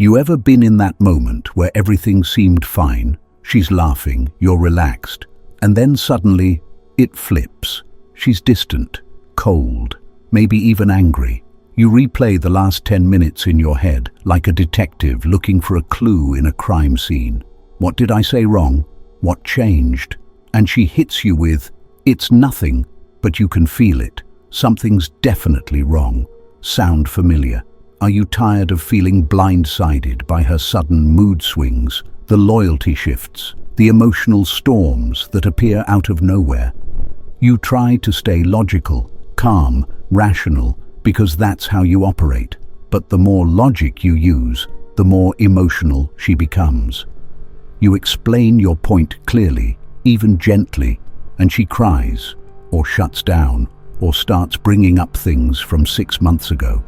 You ever been in that moment where everything seemed fine? She's laughing, you're relaxed, and then suddenly it flips. She's distant, cold, maybe even angry. You replay the last 10 minutes in your head, like a detective looking for a clue in a crime scene. What did I say wrong? What changed? And she hits you with, it's nothing, but you can feel it. Something's definitely wrong. Sound familiar? Are you tired of feeling blindsided by her sudden mood swings, the loyalty shifts, the emotional storms that appear out of nowhere? You try to stay logical, calm, rational, because that's how you operate. But the more logic you use, the more emotional she becomes. You explain your point clearly, even gently, and she cries, or shuts down, or starts bringing up things from 6 months ago.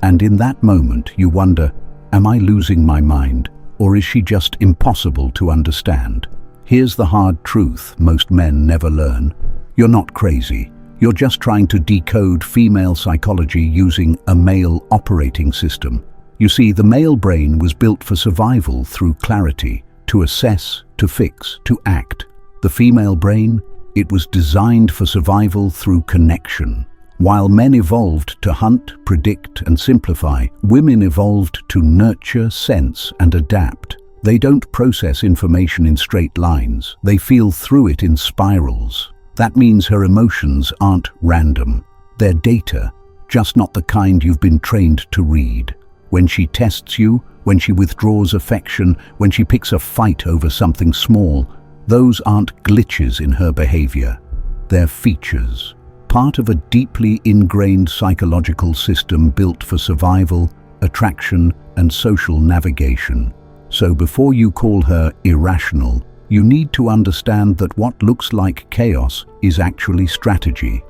And in that moment you wonder, am I losing my mind, or is she just impossible to understand? Here's the hard truth most men never learn. You're not crazy. You're just trying to decode female psychology using a male operating system. You see, the male brain was built for survival through clarity, to assess, to fix, to act. The female brain, it was designed for survival through connection. While men evolved to hunt, predict, and simplify, women evolved to nurture, sense, and adapt. They don't process information in straight lines. They feel through it in spirals. That means her emotions aren't random. They're data, just not the kind you've been trained to read. When she tests you, when she withdraws affection, when she picks a fight over something small, those aren't glitches in her behavior. They're features, part of a deeply ingrained psychological system built for survival, attraction, and social navigation. So before you call her irrational, you need to understand that what looks like chaos is actually strategy.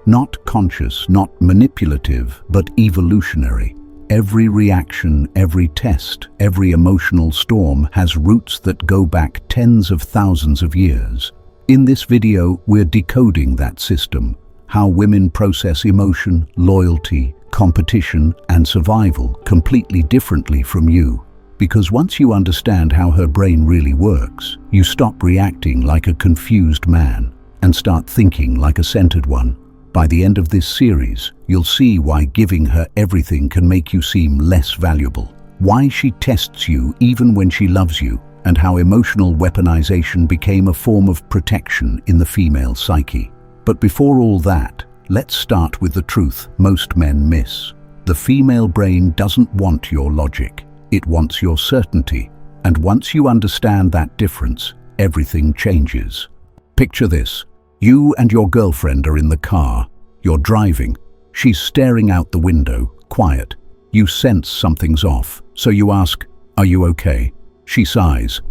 Not conscious, not manipulative, but evolutionary. Every reaction, every test, every emotional storm has roots that go back tens of thousands of years. In this video, we're decoding that system, how women process emotion, loyalty, competition, and survival completely differently from you. Because once you understand how her brain really works, you stop reacting like a confused man and start thinking like a centered one. By the end of this series, you'll see why giving her everything can make you seem less valuable, why she tests you even when she loves you, and how emotional weaponization became a form of protection in the female psyche. But before all that, let's start with the truth most men miss. The female brain doesn't want your logic. It wants your certainty, and once you understand that difference, everything changes. Picture this. You and your girlfriend are in the car. You're driving. She's staring out the window, quiet. You sense something's off, so you ask, "Are you okay?" She sighs,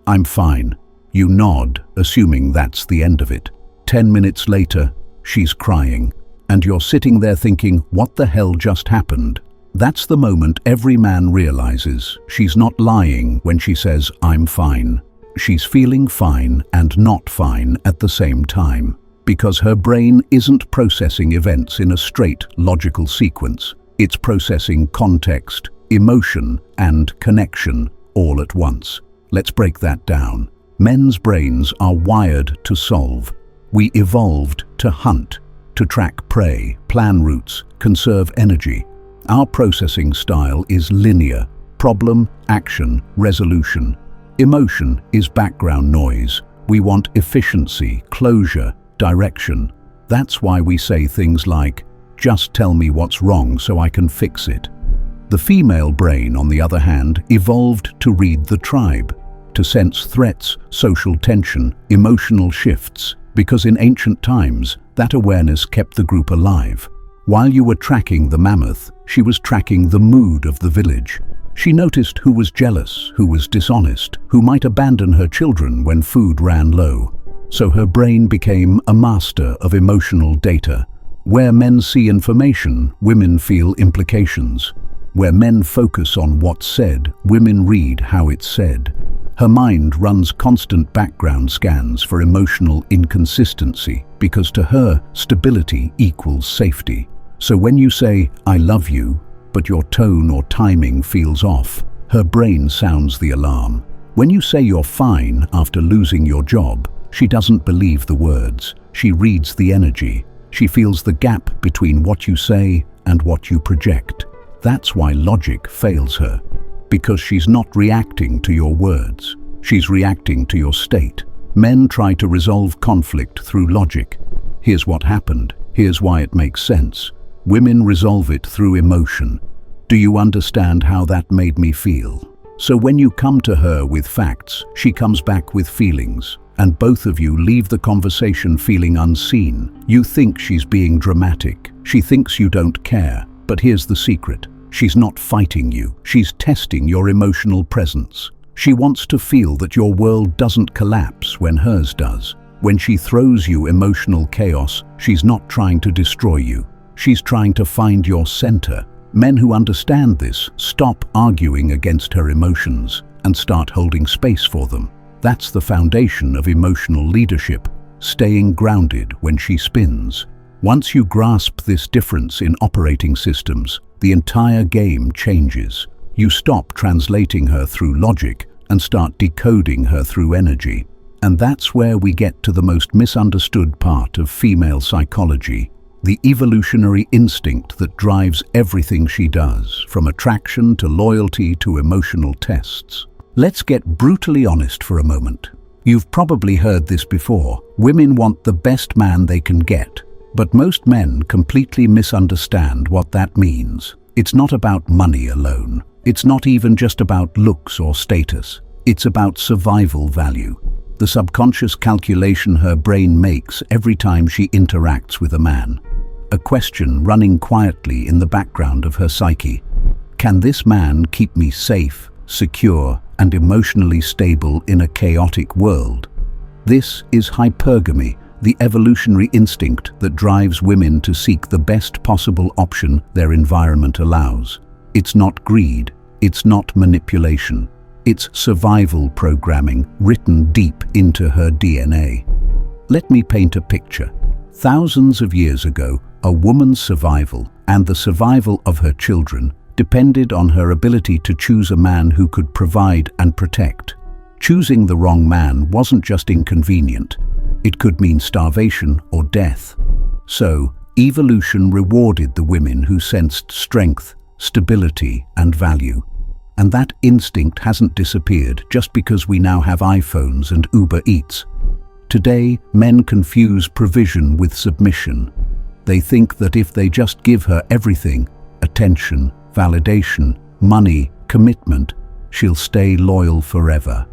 "I'm fine." You nod, assuming that's the end of it. 10 minutes later, she's crying, and you're sitting there thinking, what the hell just happened? That's the moment every man realizes she's not lying when she says, "I'm fine." She's feeling fine and not fine at the same time, because her brain isn't processing events in a straight, logical sequence. It's processing context, emotion, and connection all at once. Let's break that down. Men's brains are wired to solve. We evolved to hunt, to track prey, plan routes, conserve energy. Our processing style is linear: problem, action, resolution. Emotion is background noise. We want efficiency, closure, direction. That's why we say things like, "Just tell me what's wrong so I can fix it." The female brain, on the other hand, evolved to read the tribe, to sense threats, social tension, emotional shifts, because in ancient times, that awareness kept the group alive. While you were tracking the mammoth, she was tracking the mood of the village. She noticed who was jealous, who was dishonest, who might abandon her children when food ran low. So her brain became a master of emotional data. Where men see information, women feel implications. Where men focus on what's said, women read how it's said. Her mind runs constant background scans for emotional inconsistency, because to her, stability equals safety. So when you say, "I love you," but your tone or timing feels off, Her brain sounds the alarm. When you say you're fine after losing your job, she doesn't believe the words. She reads the energy. She feels the gap between what you say and what you project. That's why logic fails her. Because she's not reacting to your words. She's reacting to your state. Men try to resolve conflict through logic. Here's what happened. Here's why it makes sense. Women resolve it through emotion. Do you understand how that made me feel? So when you come to her with facts, she comes back with feelings, and both of you leave the conversation feeling unseen. You think she's being dramatic. She thinks you don't care. But here's the secret. She's not fighting you. She's testing your emotional presence. She wants to feel that your world doesn't collapse when hers does. When she throws you emotional chaos, she's not trying to destroy you. She's trying to find your center. Men who understand this stop arguing against her emotions and start holding space for them. That's the foundation of emotional leadership, staying grounded when she spins. Once you grasp this difference in operating systems, the entire game changes. You stop translating her through logic and start decoding her through energy. And that's where we get to the most misunderstood part of female psychology, the evolutionary instinct that drives everything she does, from attraction to loyalty to emotional tests. Let's get brutally honest for a moment. You've probably heard this before. Women want the best man they can get, but most men completely misunderstand what that means. It's not about money alone. It's not even just about looks or status. It's about survival value. The subconscious calculation her brain makes every time she interacts with a man. A question running quietly in the background of her psyche. Can this man keep me safe, secure, and emotionally stable in a chaotic world? This is hypergamy, the evolutionary instinct that drives women to seek the best possible option their environment allows. It's not greed, it's not manipulation. It's survival programming written deep into her DNA. Let me paint a picture. Thousands of years ago, a woman's survival and the survival of her children depended on her ability to choose a man who could provide and protect. Choosing the wrong man wasn't just inconvenient. It could mean starvation or death. So, evolution rewarded the women who sensed strength, stability, and value. And that instinct hasn't disappeared just because we now have iPhones and Uber Eats. Today, men confuse provision with submission. They think that if they just give her everything, attention, validation, money, commitment, she'll stay loyal forever.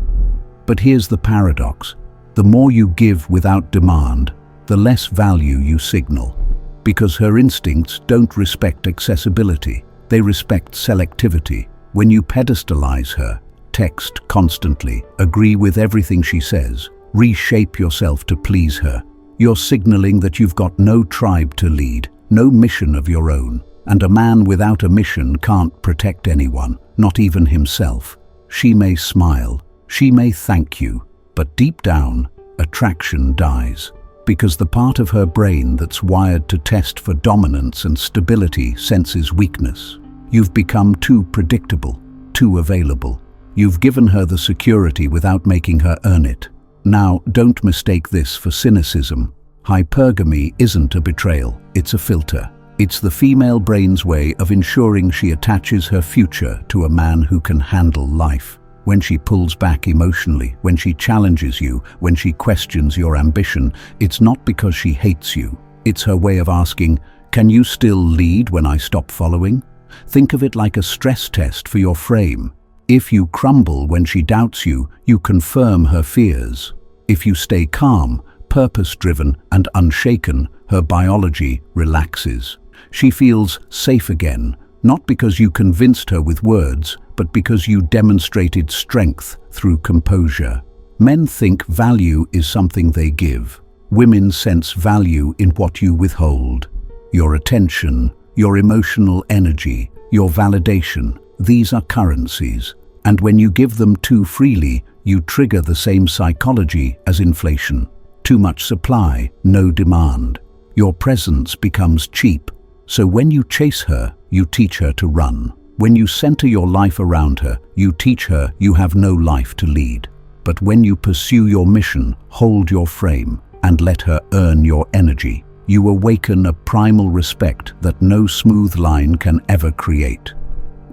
But here's the paradox. The more you give without demand, the less value you signal. Because her instincts don't respect accessibility, they respect selectivity. When you pedestalize her, text constantly, agree with everything she says, reshape yourself to please her, you're signaling that you've got no tribe to lead, no mission of your own. And a man without a mission can't protect anyone, not even himself. She may smile, she may thank you, but deep down, attraction dies. Because the part of her brain that's wired to test for dominance and stability senses weakness. You've become too predictable, too available. You've given her the security without making her earn it. Now, don't mistake this for cynicism. Hypergamy isn't a betrayal, it's a filter. It's the female brain's way of ensuring she attaches her future to a man who can handle life. When she pulls back emotionally, when she challenges you, when she questions your ambition, it's not because she hates you. It's her way of asking, can you still lead when I stop following? Think of it like a stress test for your frame. If you crumble when she doubts you, you confirm her fears. If you stay calm, purpose-driven, and unshaken, her biology relaxes. She feels safe again, not because you convinced her with words, but because you demonstrated strength through composure. Men think value is something they give. Women sense value in what you withhold. Your attention, your emotional energy, your validation, these are currencies. And when you give them too freely, you trigger the same psychology as inflation. Too much supply, no demand. Your presence becomes cheap. So when you chase her, you teach her to run. When you center your life around her, you teach her you have no life to lead. But when you pursue your mission, hold your frame, and let her earn your energy, you awaken a primal respect that no smooth line can ever create.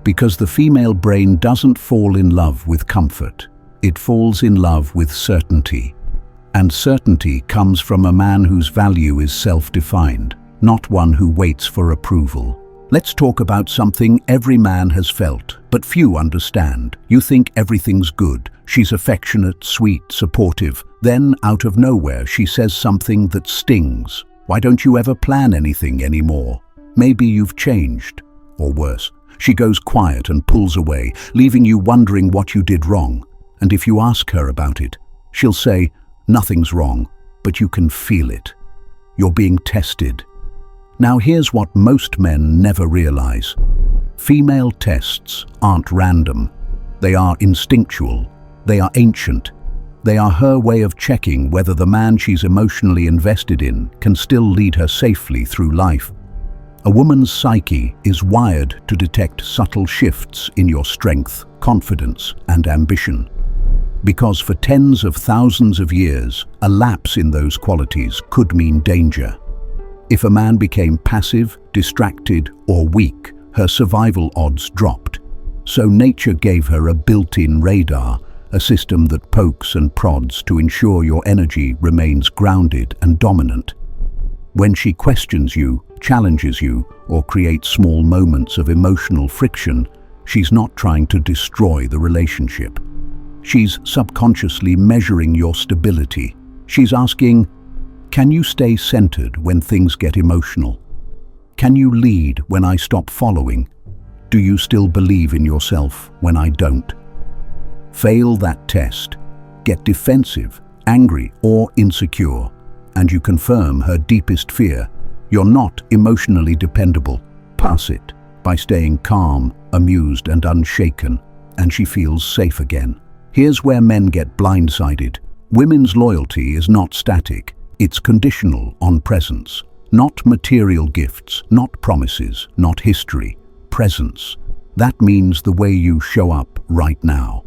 Because the female brain doesn't fall in love with comfort, it falls in love with certainty. And certainty comes from a man whose value is self-defined, not one who waits for approval. Let's talk about something every man has felt, but few understand. You think everything's good. She's affectionate, sweet, supportive. Then, out of nowhere, she says something that stings. Why don't you ever plan anything anymore? Maybe you've changed. Or worse, she goes quiet and pulls away, leaving you wondering what you did wrong. And if you ask her about it, she'll say, "Nothing's wrong, but you can feel it. You're being tested." Now here's what most men never realize. Female tests aren't random. They are instinctual. They are ancient. They are her way of checking whether the man she's emotionally invested in can still lead her safely through life. A woman's psyche is wired to detect subtle shifts in your strength, confidence, and ambition. Because for tens of thousands of years, a lapse in those qualities could mean danger. If a man became passive, distracted, or weak, her survival odds dropped. So nature gave her a built-in radar, a system that pokes and prods to ensure your energy remains grounded and dominant. When she questions you, challenges you, or creates small moments of emotional friction, she's not trying to destroy the relationship. She's subconsciously measuring your stability. She's asking, can you stay centered when things get emotional? Can you lead when I stop following? Do you still believe in yourself when I don't? Fail that test, get defensive, angry, or insecure, and you confirm her deepest fear. You're not emotionally dependable. Pass it by staying calm, amused, and unshaken, and she feels safe again. Here's where men get blindsided. Women's loyalty is not static. It's conditional on presence. Not material gifts, not promises, not history. Presence. That means the way you show up right now.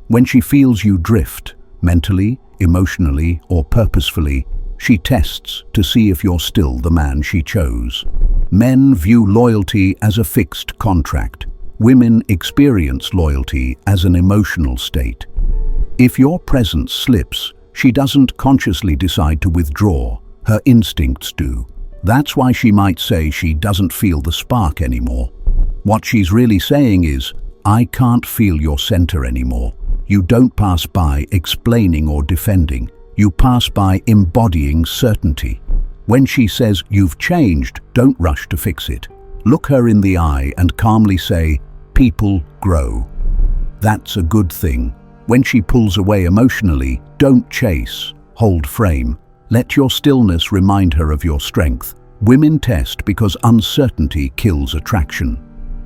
When she feels you drift, mentally, emotionally, or purposefully, she tests to see if you're still the man she chose. Men view loyalty as a fixed contract. Women experience loyalty as an emotional state. If your presence slips, she doesn't consciously decide to withdraw. Her instincts do. That's why she might say she doesn't feel the spark anymore. What she's really saying is, I can't feel your center anymore. You don't pass by explaining or defending. You pass by embodying certainty. When she says you've changed, don't rush to fix it. Look her in the eye and calmly say, people grow. That's a good thing. When she pulls away emotionally, don't chase, hold frame. Let your stillness remind her of your strength. Women test because uncertainty kills attraction.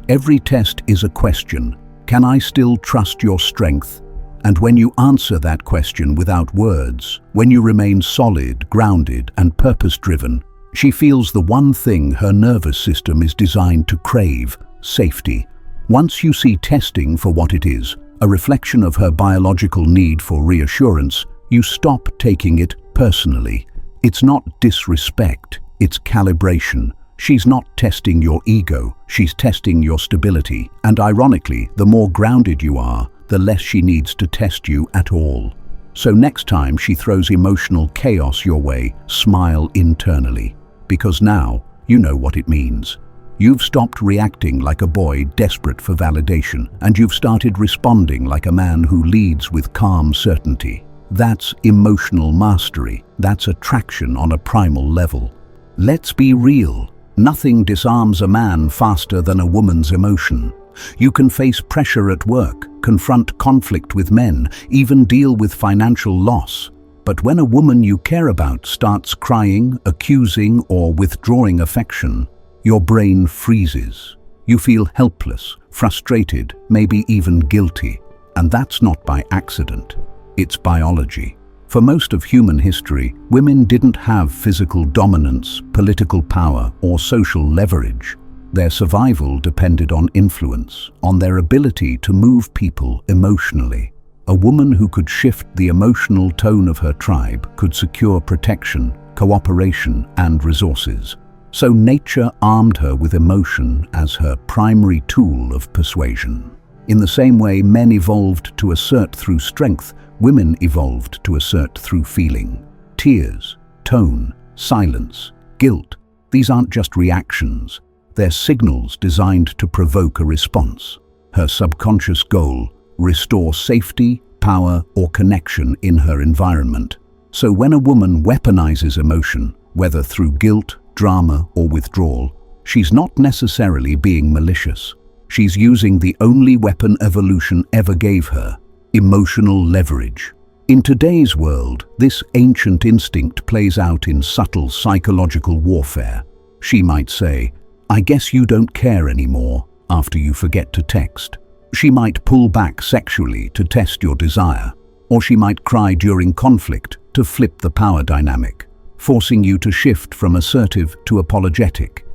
Every test is a question. Can I still trust your strength? And when you answer that question without words, when you remain solid, grounded, and purpose-driven, she feels the one thing her nervous system is designed to crave: safety. Once you see testing for what it is, a reflection of her biological need for reassurance, you stop taking it personally. It's not disrespect, it's calibration. She's not testing your ego, she's testing your stability. And ironically, the more grounded you are, the less she needs to test you at all. So next time she throws emotional chaos your way, smile internally. Because now, you know what it means. You've stopped reacting like a boy desperate for validation, and you've started responding like a man who leads with calm certainty. That's emotional mastery. That's attraction on a primal level. Let's be real. Nothing disarms a man faster than a woman's emotion. You can face pressure at work, confront conflict with men, even deal with financial loss. But when a woman you care about starts crying, accusing, or withdrawing affection, your brain freezes. You feel helpless, frustrated, maybe even guilty. And that's not by accident. It's biology. For most of human history, women didn't have physical dominance, political power, or social leverage. Their survival depended on influence, on their ability to move people emotionally. A woman who could shift the emotional tone of her tribe could secure protection, cooperation, and resources. So nature armed her with emotion as her primary tool of persuasion. In the same way men evolved to assert through strength, women evolved to assert through feeling. Tears, tone, silence, guilt, these aren't just reactions. They're signals designed to provoke a response. Her subconscious goal: restore safety, power, or connection in her environment. So when a woman weaponizes emotion, whether through guilt, drama, or withdrawal, she's not necessarily being malicious. She's using the only weapon evolution ever gave her: emotional leverage. In today's world, this ancient instinct plays out in subtle psychological warfare. She might say, "I guess you don't care anymore," after you forget to text. She might pull back sexually to test your desire, or she might cry during conflict to flip the power dynamic, forcing you to shift from assertive to apologetic.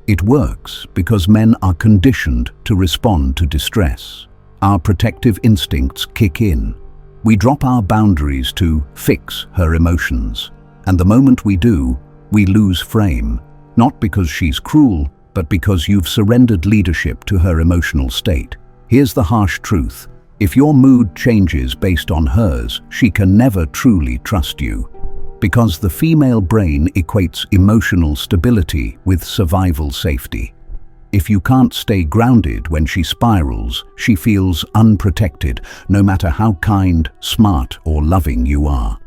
It works because men are conditioned to respond to distress. Our protective instincts kick in. We drop our boundaries to fix her emotions, and the moment we do, we lose frame, not because she's cruel, but because you've surrendered leadership to her emotional state. Here's the harsh truth: if your mood changes based on hers, she can never truly trust you. Because the female brain equates emotional stability with survival safety. If you can't stay grounded when she spirals, she feels unprotected, no matter how kind, smart, or loving you are.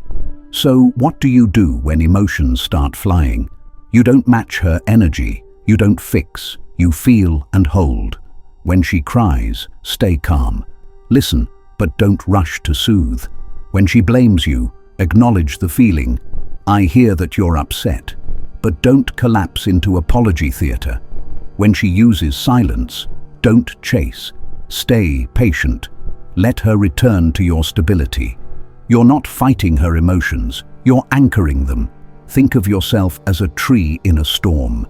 So what do you do when emotions start flying? You don't match her energy, you don't fix, you feel and hold. When she cries, stay calm. Listen, but don't rush to soothe. When she blames you, acknowledge the feeling. I hear that you're upset, but don't collapse into apology theater. When she uses silence, don't chase. Stay patient. Let her return to your stability. You're not fighting her emotions, you're anchoring them. Think of yourself as a tree in a storm.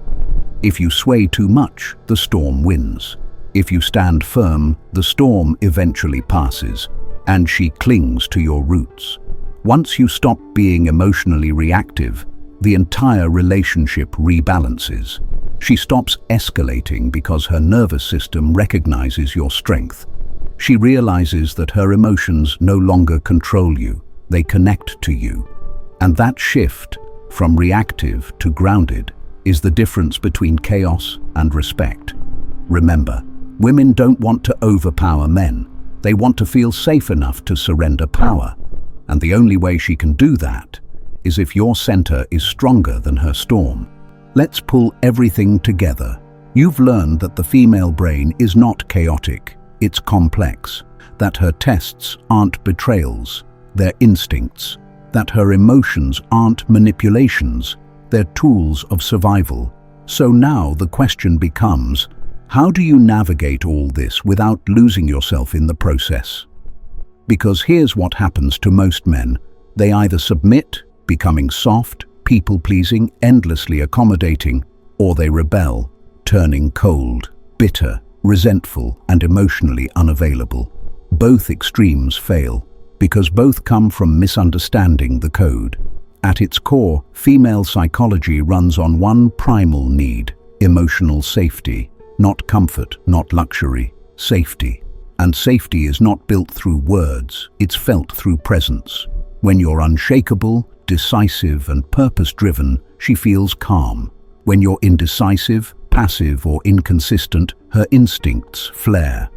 If you sway too much, the storm wins. If you stand firm, the storm eventually passes, and she clings to your roots. Once you stop being emotionally reactive, the entire relationship rebalances. She stops escalating because her nervous system recognizes your strength. She realizes that her emotions no longer control you, they connect to you. And that shift, from reactive to grounded, is the difference between chaos and respect. Remember, women don't want to overpower men. They want to feel safe enough to surrender power. And the only way she can do that is if your center is stronger than her storm. Let's pull everything together. You've learned that the female brain is not chaotic, it's complex. That her tests aren't betrayals, they're instincts. That her emotions aren't manipulations, they're tools of survival. So now the question becomes, how do you navigate all this without losing yourself in the process? Because here's what happens to most men. They either submit, becoming soft, people-pleasing, endlessly accommodating, or they rebel, turning cold, bitter, resentful, and emotionally unavailable. Both extremes fail, because both come from misunderstanding the code. At its core, female psychology runs on one primal need: emotional safety. Not comfort, not luxury, safety. And safety is not built through words, it's felt through presence. When you're unshakable, decisive, and purpose-driven, she feels calm. When you're indecisive, passive, or inconsistent, her instincts flare.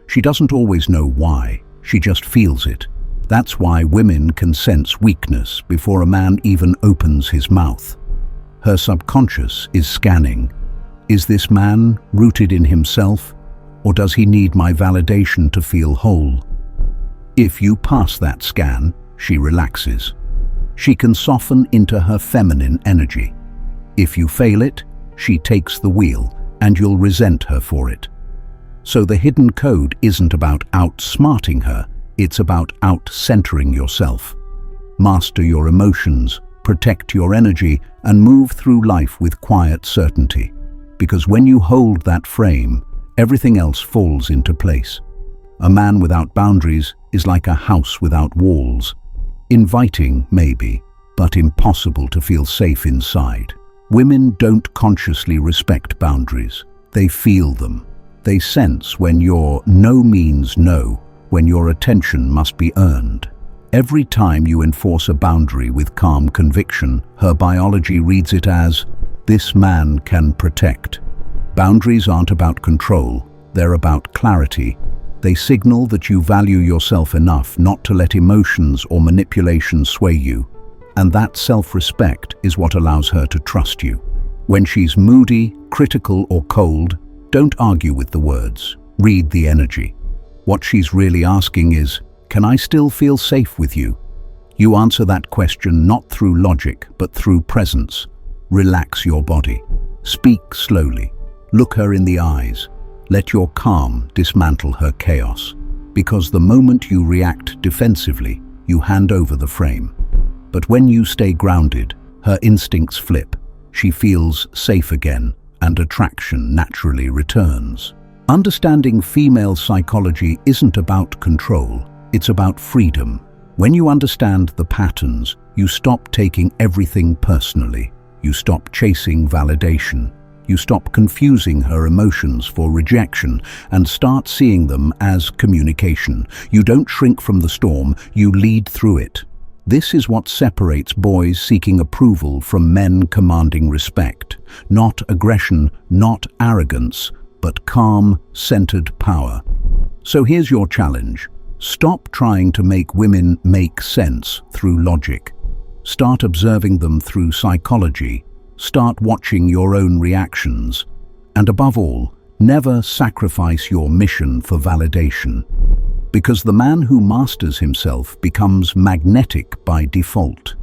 She doesn't always know why, she just feels it. That's why women can sense weakness before a man even opens his mouth. Her subconscious is scanning. Is this man rooted in himself, or does he need my validation to feel whole? If you pass that scan, she relaxes. She can soften into her feminine energy. If you fail it, she takes the wheel, and you'll resent her for it. So the hidden code isn't about outsmarting her, it's about out-centering yourself. Master your emotions, protect your energy, and move through life with quiet certainty. because when you hold that frame, everything else falls into place. A man without boundaries is like a house without walls. Inviting, maybe, but impossible to feel safe inside. Women don't consciously respect boundaries. They feel them. They sense when your no means no, when your attention must be earned. Every time you enforce a boundary with calm conviction, her biology reads it as, "This man can protect." Boundaries aren't about control, they're about clarity. They signal that you value yourself enough not to let emotions or manipulation sway you. And that self-respect is what allows her to trust you. When she's moody, critical, or cold, don't argue with the words. Read the energy. What she's really asking is, can I still feel safe with you? You answer that question not through logic, but through presence. Relax your body. Speak slowly. Look her in the eyes. Let your calm dismantle her chaos. Because the moment you react defensively, you hand over the frame. But when you stay grounded, her instincts flip. She feels safe again, and attraction naturally returns. Understanding female psychology isn't about control, it's about freedom. When you understand the patterns, you stop taking everything personally. You stop chasing validation. You stop confusing her emotions for rejection and start seeing them as communication. You don't shrink from the storm, you lead through it. This is what separates boys seeking approval from men commanding respect. Not aggression, not arrogance, but calm, centered power. So here's your challenge. Stop trying to make women make sense through logic. Start observing them through psychology. Start watching your own reactions. And above all, never sacrifice your mission for validation. Because the man who masters himself becomes magnetic by default.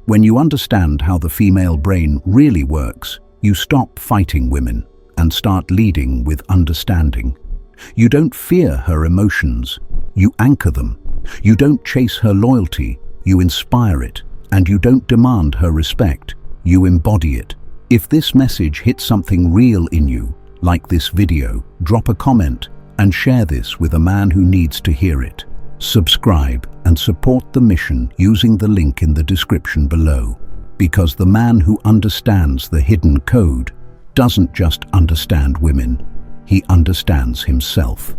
When you understand how the female brain really works, you stop fighting women and start leading with understanding. You don't fear her emotions, you anchor them. You don't chase her loyalty, you inspire it. And you don't demand her respect, you embody it. If this message hits something real in you, like this video, drop a comment and share this with a man who needs to hear it. Subscribe and support the mission using the link in the description below. Because the man who understands the hidden code doesn't just understand women, he understands himself.